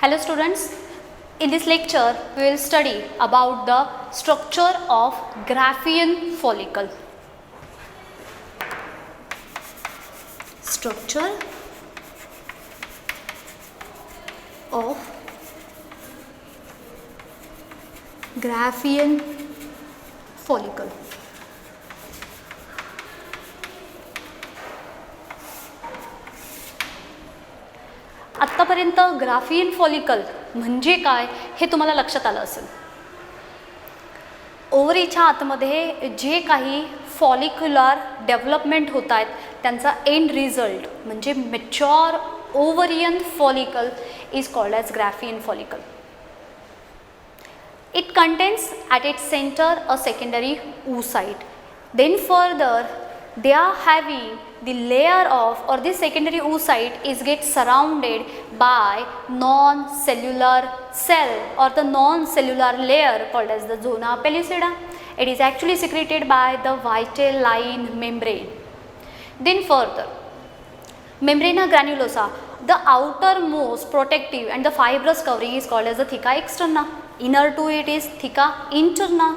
Hello students, in this lecture we will study about the structure of Graafian follicle. Structure of Graafian follicle. आत्तापर्यंत Graafian follicle म्हणजे काय हे तुम्हाला लक्षात आलं असेल. ओव्हरीच्या आतमध्ये जे काही फॉलिक्युलर डेव्हलपमेंट होत आहेत त्यांचा एंड रिझल्ट म्हणजे mature ovarian follicle is called as Graafian follicle. It contains at its center a secondary oocyte. Then further they are having the layer of, or this secondary oocyte is get surrounded by non-cellular cell or the non-cellular layer called as the zona pellucida. It is actually secreted by the vitelline membrane. Then further membrana granulosa, the outermost protective and the fibrous covering is called as the theca externa. Inner to it is theca interna.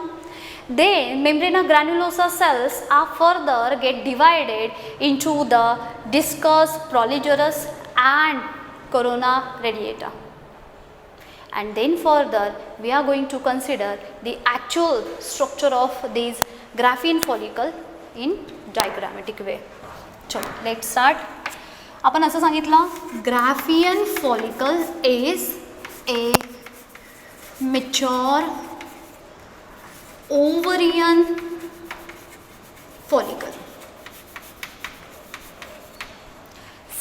Then membrana granulosa cells are further get divided into the discus proligerus and corona radiata. And then further we are going to consider the actual structure of these Graafian follicle in diagrammatic way. चलो let's start. आपण असं सांगितलं Graafian follicle is a mature ovarian follicle.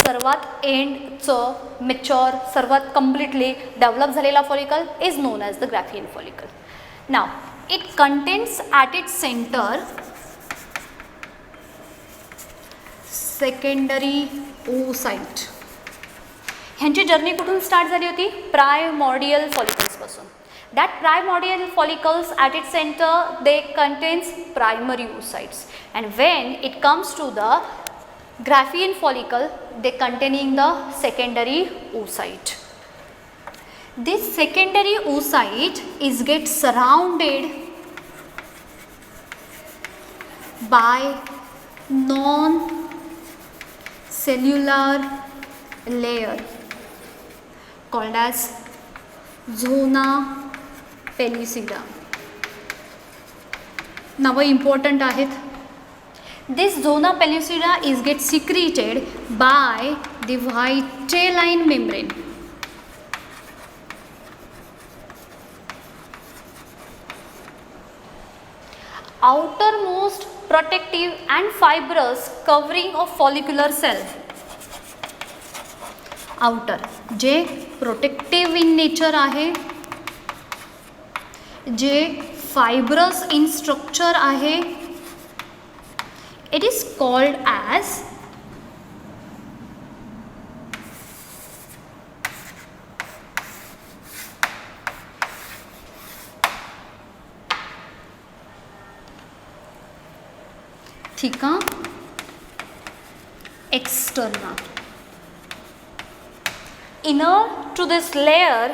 सर्वात एंडचं mature सर्वात completely develop झालेला follicle is known as the Graafian follicle. Now it contains at its centre secondary oocyte. ह्यांची journey कुठून स्टार्ट झाली होती? प्रायमॉर्डियल फॉलिकल्सपासून. That primordial follicles at it centre they contains primary oocytes and when it comes to the Graafian follicle they containing the secondary oocyte. This secondary oocyte is get surrounded by non-cellular layer called as zona pellucida. नावं important आहेत. This zona pellucida is get secreted by the vitelline membrane. Outermost protective and fibrous covering of follicular cell. Outer J protective in nature आहे, जे fibrous इन structure आहे, it is called as theca externa. Inner to this layer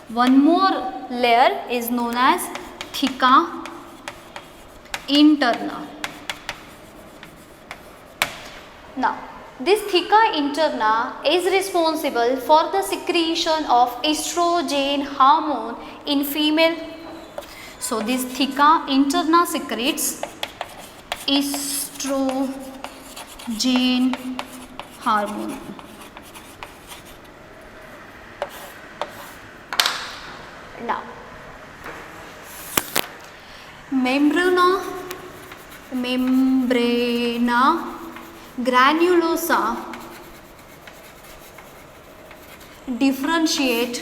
one more layer is known as theca interna. Now this theca interna is responsible for the secretion of estrogen hormone in female. So this theca interna secretes estrogen hormone. Now membrana granulosa differentiate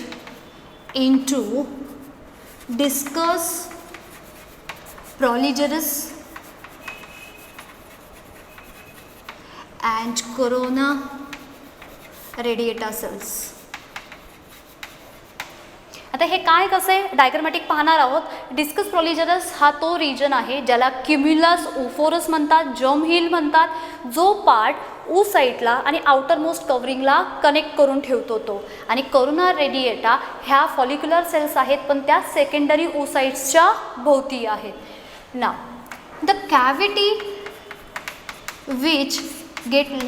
into discus proligerus and corona radiata cells. आता हे काय कसे diagrammatic पाहणार आहोत. Discuss प्रोलिजरस हा तो region आहे ज्याला क्युम्युलस ओफोरस म्हणतात, जर्म हिल म्हणतात, जो पार्ट साईटला आणि आउटर मोस्ट कवरिंगला कनेक्ट करून ठेवतो तो. आणि करोना रेडिएटा ह्या फॉलिक्युलर सेल्स आहेत पण त्या सेकंडरी ओसाइट्सच्या भोवती आहेत. ना the cavity which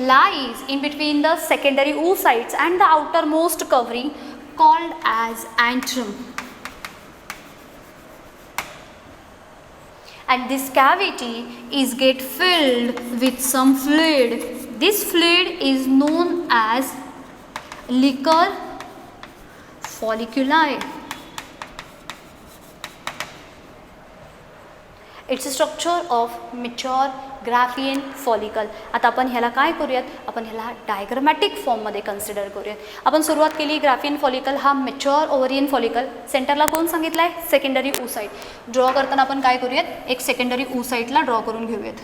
lies in between the secondary oocytes and the outermost covering called as antrum. And this cavity is get filled with some fluid. This fluid is known as liquor folliculi. It's a structure of mature Graafian follicle. आता आपण ह्याला काय करूयात, आपण ह्याला diagrammatic फॉर्ममध्ये consider करूयात. आपण सुरुवात केली ग्राफियन फॉलिकल हा मॅच्युअर ओव्हरियन फॉलिकल. सेंटरला कोण सांगितलं आहे, सेकंडरी oocyte. ड्रॉ करताना आपण काय करूयात, एक सेकंडरी oocyteला ड्रॉ करून घेऊयात.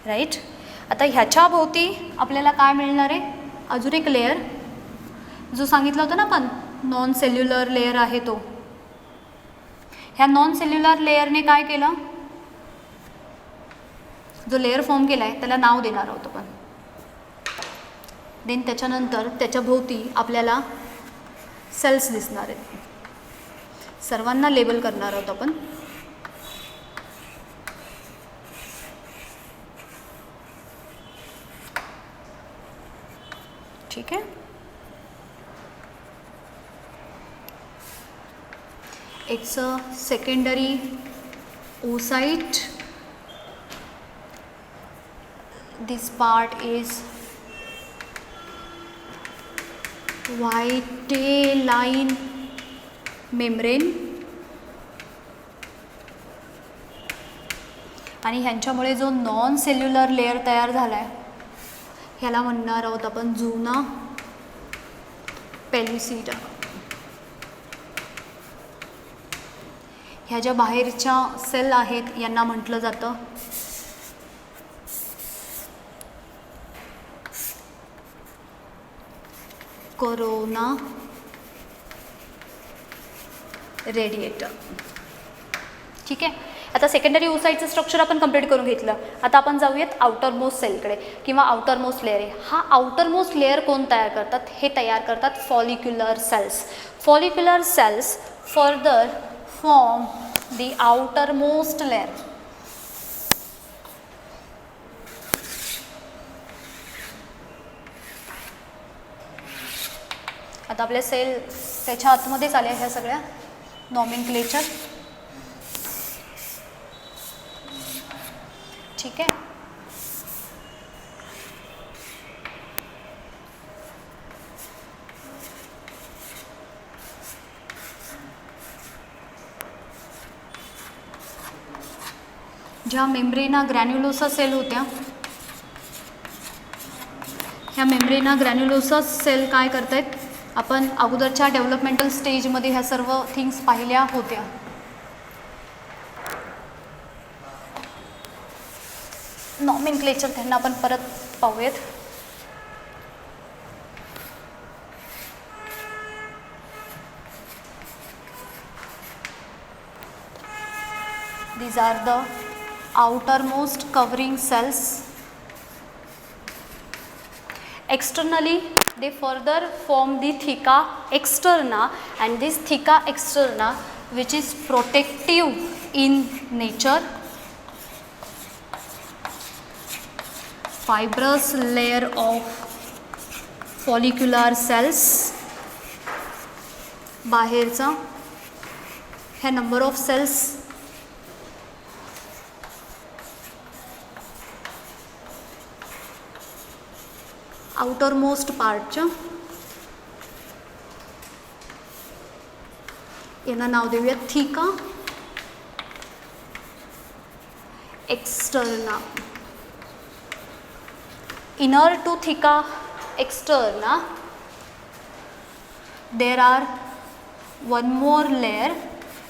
राईट. आता ह्याच्या भोवती आपल्याला काय मिळणार आहे, अजून एक लेअर जो सांगितलं होतं ना आपण, नॉन सेल्युलर लेअर आहे तो. ह्या नॉन सेल्युलर लेअरने काय केलं, जो लेअर फॉर्म केला आहे त्याला नाव देणार आहोत आपण. देन त्याच्यानंतर त्याच्या भोवती आपल्याला सेल्स दिसणार आहेत. सर्वांना लेबल करणार आहोत आपण. ठीक आहे. It's a secondary oocyte. This part is vitelline membrane. आणि ह्यांच्यामुळे जो नॉन सेल्युलर लेअर तयार झाला आहे ह्याला म्हणणार आहोत आपण झोना पेल्युसिडा. ह्या ज्या बाहेरच्या सेल आहेत यांना म्हटलं जातं कोरोना रेडिएटर. ठीक आहे. आता सेकंडरी oocyteचं स्ट्रक्चर आपण कंप्लीट करून घेतलं. आता आपण जाऊयात आउटर मोस्ट सेलकडे किंवा आउटर मोस्ट लेअर आहे. हा आउटर मोस्ट लेअर कोण तयार करतात, हे तयार करतात follicular cells. Follicular cells further form the outermost layer. आता आपल्या सेल त्याच्या आतमध्येच आल्या ह्या सगळ्या नॉमेनक्लेचर. ठीक आहे. ज्या मेम्ब्रेना ग्रॅन्युलोसा सेल होत्या ह्या मेम्ब्रेना ग्रॅन्युलोसा सेल काय करतायत, आपण अगोदरच्या डेव्हलपमेंटल स्टेजमध्ये ह्या सर्व थिंग्स पाहिल्या होत्या. नॉमेनक्लेचर त्यांना आपण परत पाहूयात. These are the outermost covering cells. Externally they further form the theca externa, and this theca externa which is protective in nature, fibrous layer of follicular cells. बाहेरचा ह्या नंबर ऑफ सेल्स आउटरमोस्ट पार्टच्या यांना नाव देऊया theca externa. Inner to theca externa there are one more layer.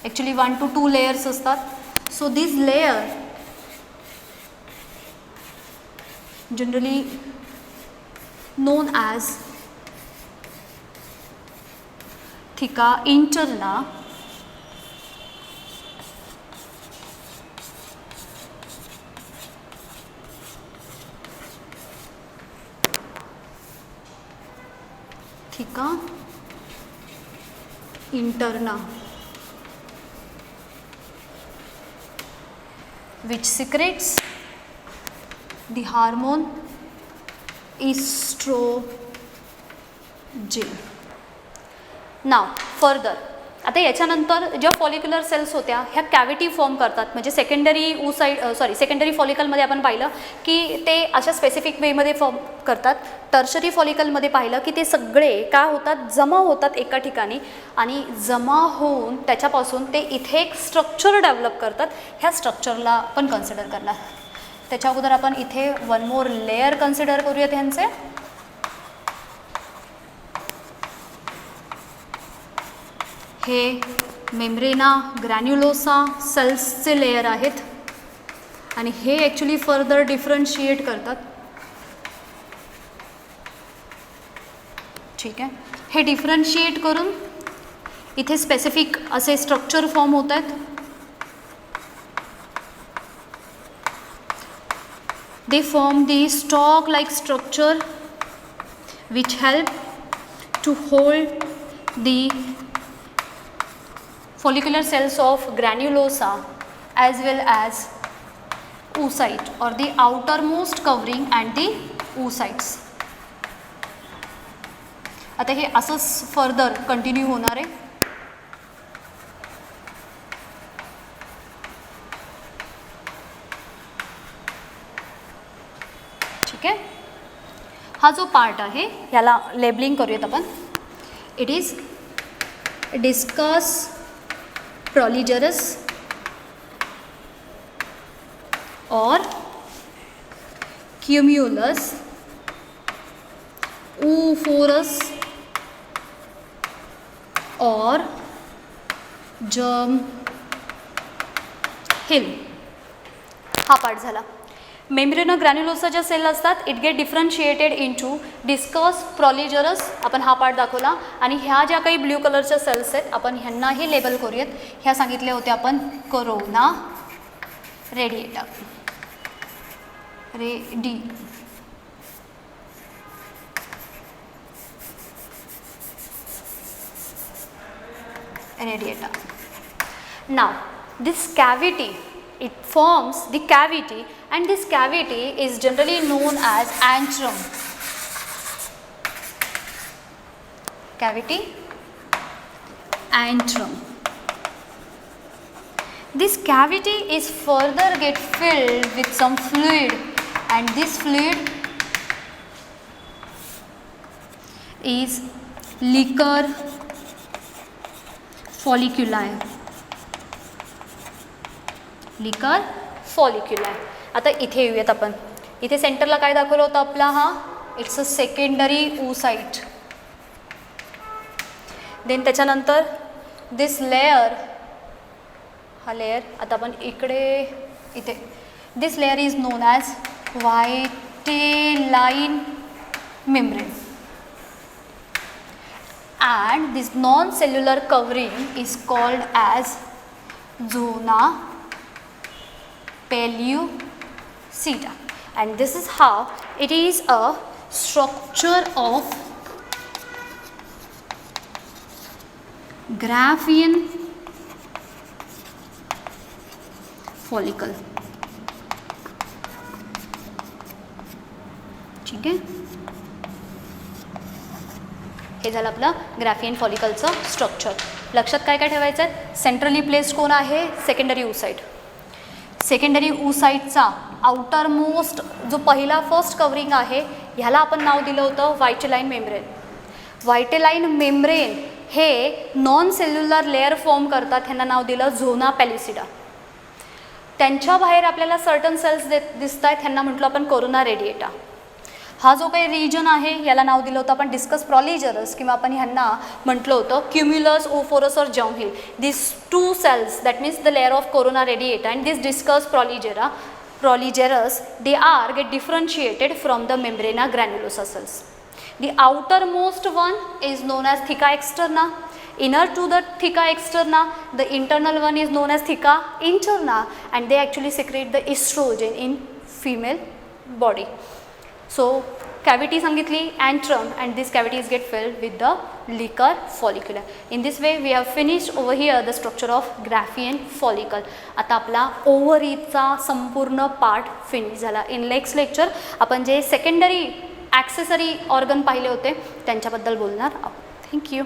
Actually 1 to 2 layers असतात. So this layer generally known as theca interna theca interna, which secretes the hormone estrogen. Now further, आता याच्यानंतर ज्या follicular sales होत्या ह्या cavity form करतात, म्हणजे secondary फॉलिकलमध्ये आपण पाहिलं की ते अशा स्पेसिफिक वेमध्ये फॉर्म करतात. टर्शरी फॉलिकलमध्ये पाहिलं की ते सगळे काय होतात, जमा होतात एका ठिकाणी आणि जमा होऊन त्याच्यापासून ते इथे एक स्ट्रक्चर डेव्हलप करतात. ह्या स्ट्रक्चरला आपण कन्सिडर करणार. त्याच्या अगोदर आपण इथे वन मोर लेयर कन्सिडर करूयात ह्यांचे. हे मेम्ब्रेना ग्रॅन्युलोसा सेल्सचे लेयर आहेत आणि हे ॲक्च्युली फर्दर डिफरन्शिएट करतात. ठीक आहे, हे डिफरन्शिएट करून इथे स्पेसिफिक असे स्ट्रक्चर फॉर्म होत आहेत. They form the stalk-like structure which help to hold the follicular cells of granulosa as well as oocyte or the outermost covering and the oocytes. आता हे असंच फर्दर कंटिन्यू होणार आहे. ठीक आहे, हा जो पार्ट आहे ह्याला लेबलिंग करूयात आपण. It is discus proligerous or cumulus oophorous or germ hill. हा पार्ट झाला. मेम्ब्रेनो ग्रॅन्युलोसा ज्या सेल असतात it get differentiated into discus proligerous, आपण हा पार्ट दाखवला. आणि ह्या ज्या काही ब्ल्यू कलरच्या सेल्स आहेत आपण ह्यांनाही लेबल करूयात. ह्या सांगितल्या होत्या आपण कोरोना रेडिएटा रेडिएटा. नाव this cavity, it forms the cavity and this cavity is generally known as antrum. Cavity antrum. This cavity is further get filled with some fluid and this fluid is liquor folliculi. Liquor folliculi. आता इथे येऊयात आपण. इथे सेंटरला काय दाखवलं होतं आपला, हा it's a secondary oocyte. Then त्याच्यानंतर दिस लेयर, हा लेयर आता आपण इथे this layer is known as vitelline membrane and this non-cellular covering is called as zona pellucida, and this is how it is a structure of Graafian follicle. ठीक आहे, हे झालं आपलं Graafian फॉलिकलचं structure. लक्षात काय काय ठेवायचं आहे, सेंट्रली प्लेस्ड कोण आहे, सेकंडरी oocyte. सेकंडरी oocyteचा आउटर मोस्ट जो पहिला फर्स्ट कवरिंग आहे ह्याला आपण नाव दिलं होतं व्हायटेलाइन मेम्ब्रेन. व्हायटेलाइन मेम्ब्रेन हे नॉन सेल्युलर लेअर फॉर्म करतात, ह्यांना नाव दिलं झोना पेल्युसिडा. त्यांच्या बाहेर आपल्याला सर्टन सेल्स दिसत आहेत, ह्यांना म्हटलं आपण कोरोना रेडिएटा. हा जो काही रिजन आहे याला नाव दिलं होतं आपण डिस्कस प्रॉलिजरस किंवा आपण ह्यांना म्हटलं होतं cumulus oophorus or germ hill. This two cells that means the layer of corona radiata and this discus proligerus they are get differentiated from the membrana granulosa cells. The outermost one is known as theca externa. Inner to the theca externa, the internal one is known as theca interna, and they actually secrete the estrogen in female body. So cavity सांगितली antrum and this cavity is get filled with the liquor follicular. In this way we have finished over here the structure of Graafian follicle. आता आपला ओव्हरीचा संपूर्ण part finish झाला. In next lecture आपण जे secondary accessory organ पाहिले होते त्यांच्याबद्दल बोलणार आहोत. थँक्यू.